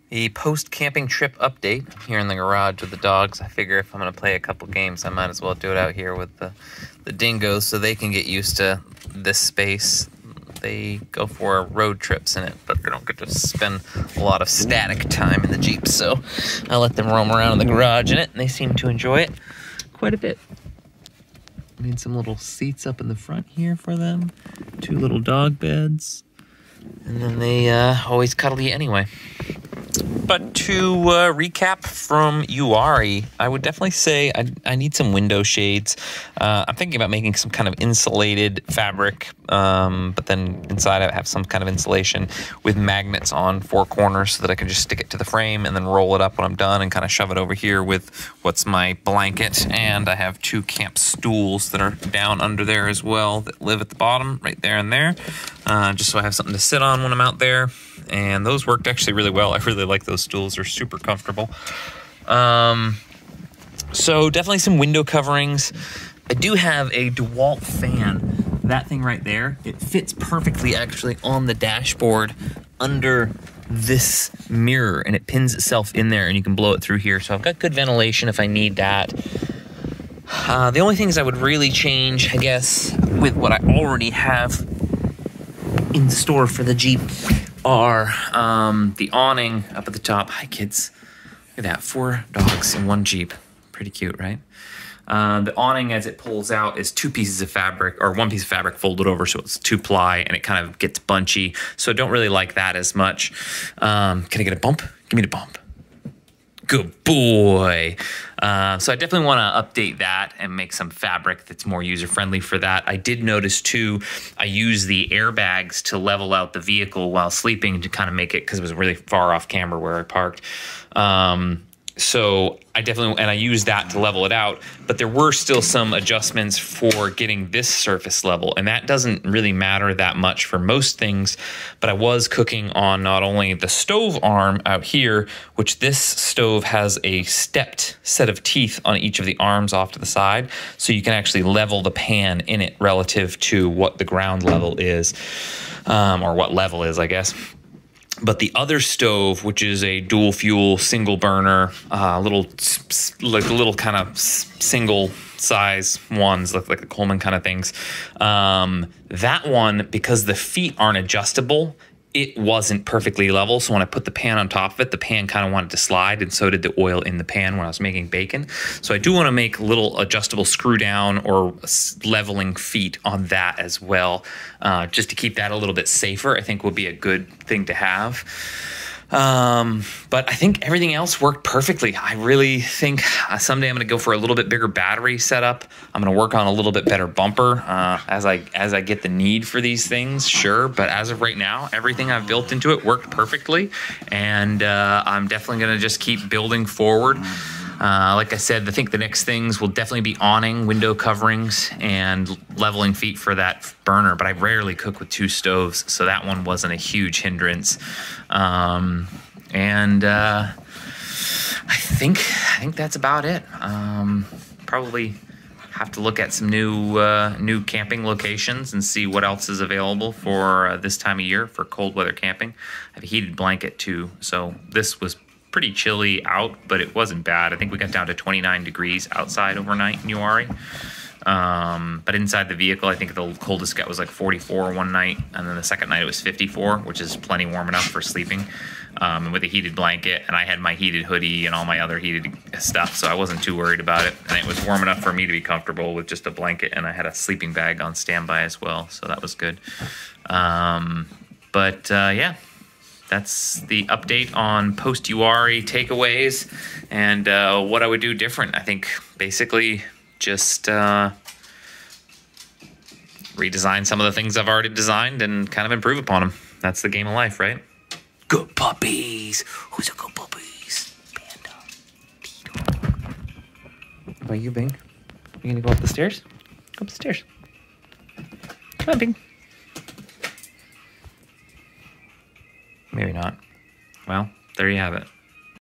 The post-camping trip update here in the garage with the dogs. I figure if I'm going to play a couple games, I might as well do it out here with the dingoes so they can get used to this space. They go for road trips in it, but they don't get to spend a lot of static time in the Jeep, so I let them roam around in the garage in it, and they seem to enjoy it quite a bit. Made some little seats up in the front here for them, 2 little dog beds, and then they always cuddle you anyway. But to recap from Uari, I would definitely say I need some window shades. I'm thinking about making some kind of insulated fabric, but then inside I have some kind of insulation with magnets on 4 corners so that I can just stick it to the frame and then roll it up when I'm done and kind of shove it over here with what's my blanket. And I have 2 camp stools that are down under there as well that live at the bottom, right there and there, just so I have something to sit on when I'm out there. And those worked actually really well. I really like those stools. They're super comfortable. So definitely some window coverings. I do have a DeWalt fan. That thing right there, it fits perfectly actually on the dashboard under this mirror, and it pins itself in there, and you can blow it through here. So I've got good ventilation if I need that. The only things I would really change, I guess, with what I already have in store for the Jeep are the awning up at the top. Hi, kids. Look at that. 4 dogs in 1 Jeep. Pretty cute, right? The awning, as it pulls out, is 2 pieces of fabric, or 1 piece of fabric folded over, so it's 2-ply, and it kind of gets bunchy. So I don't really like that as much. Can I get a bump? Give me the bump. Good boy. So I definitely want to update that and make some fabric that's more user-friendly for that. I did notice, too, I use the airbags to level out the vehicle while sleeping to kind of make it, because it was really far off camber where I parked. So I definitely, and I used that to level it out, but there were still some adjustments for getting this surface level, and that doesn't really matter that much for most things, but I was cooking on not only the stove arm out here, which this stove has a stepped set of teeth on each of the arms off to the side, so you can actually level the pan in it relative to what the ground level is, or what level is, I guess. But the other stove, which is a dual fuel, single burner, little kind of single size ones, look like the Coleman kind of things. That one, because the feet aren't adjustable, it wasn't perfectly level. So when I put the pan on top of it, the pan kind of wanted to slide, and so did the oil in the pan when I was making bacon. So I do want to make little adjustable screw down or leveling feet on that as well, just to keep that a little bit safer. I think would be a good thing to have. But I think everything else worked perfectly. I really think someday I'm going to go for a little bit bigger battery setup. I'm going to work on a little bit better bumper as I get the need for these things, sure. But as of right now, everything I've built into it worked perfectly, and I'm definitely going to just keep building forward. Like I said, I think the next things will definitely be awning, window coverings, and leveling feet for that burner. But I rarely cook with 2 stoves, so that one wasn't a huge hindrance. I think that's about it. Probably have to look at some new camping locations and see what else is available for this time of year for cold weather camping. I have a heated blanket too, so this was pretty chilly out, but it wasn't bad. I think we got down to 29 degrees outside overnight in Uari. But inside the vehicle, I think the coldest got was like 44 one night, and then the second night it was 54, which is plenty warm enough for sleeping. And with a heated blanket, and I had my heated hoodie and all my other heated stuff, so I wasn't too worried about it. And it was warm enough for me to be comfortable with just a blanket, and I had a sleeping bag on standby as well, so that was good. Yeah. That's the update on post-Uari takeaways and what I would do different. I think basically just redesign some of the things I've already designed and kind of improve upon them. That's the game of life, right? Good puppies. Who's a good puppies? Panda. Tito. What about you, Bing? You gonna go up the stairs? Go up the stairs. Come on, Bing. Maybe not. Well, there you have it.